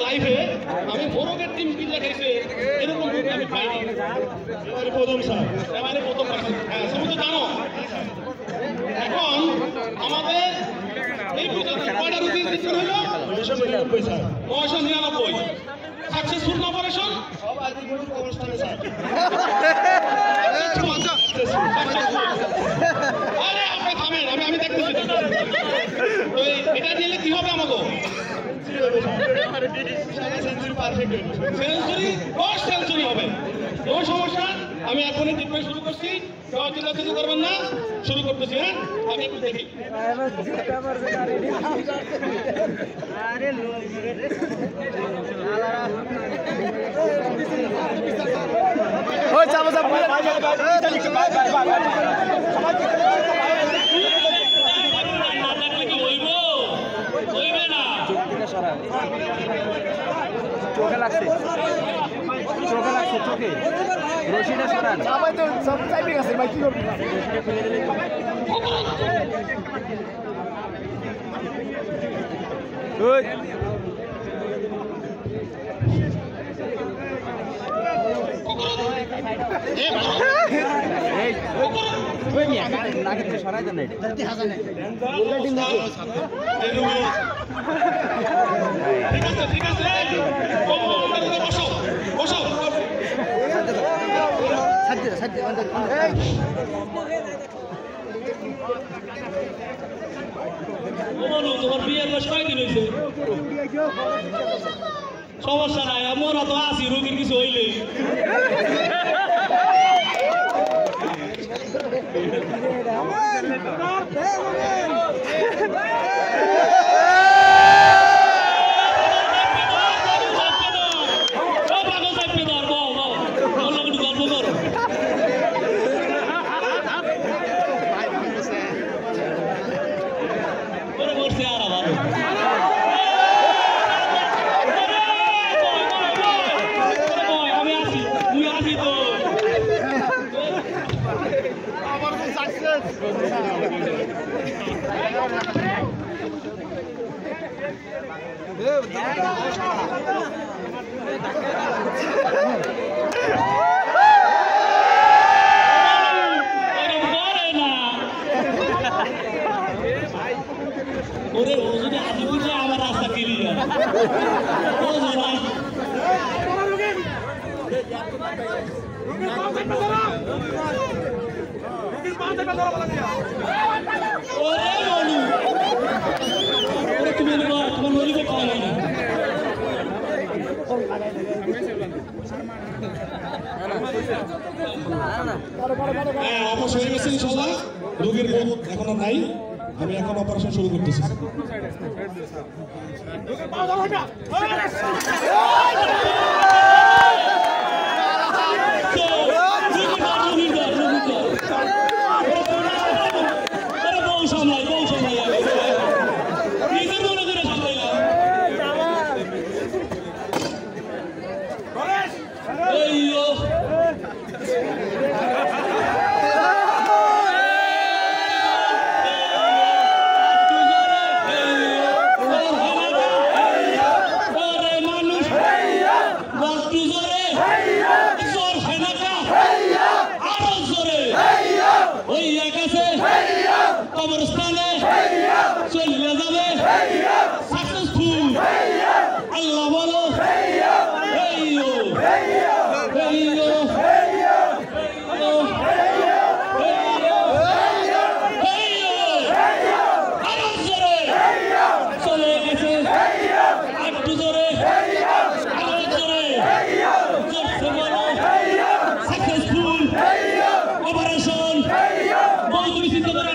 লাইফে আমি মোরগের টিম কিনলে খাইছে এরকম আমি পাইনি। প্রথম স্যার এবারে প্রথম তুমি তো জানো এখন আমাদের এই কয়টা রুগী হইল 999 সাকসেসফুল অপারেশন সব আদিগুরুর অবস্থানে স্যার। আরে আপনি থামেন, আমি দেখতেছি তো এটা দিলে কি হবে আমাকে সেঞ্চুরি হবে, কোনো সমস্যা। আমি এখনই ট্রিটমেন্ট শুরু করছি, চিন্তা কিছু করবেন না, শুরু করতেছি। হ্যাঁ আমি একটু দেখি চোখে লাগছে চোখে রশিটা সরান সবাই তো সব চাইবে গেছে ভাই কি করবে গুড এই ওই মিয়া নাকে তো সরাই দেন এটা জলদি হাজানে বুলেটিন দেখো ঠিক আছে বসো বসো সাথে এই বলো তোমার বিয়ের বয়স কয়দিন হয়েছে? সমস্যা নাই, আমরা তো আছি, রোগীর কিছু হইলেই আমার রাস্তা ক্লিয়ার অপারেশন হয়ে গেছে ইনশাআল্লাহ, রোগীর বোধ এখন নাই। আমি এখন অপারেশন শুরু করতেছি। কবরস্থানে চলে যাবে সাকসেসফুল, আল্লাহ বলো চলে গেছে একটু জোরে সাকসেসফুল অপারেশন। বহুত তুমি চিন্তা করে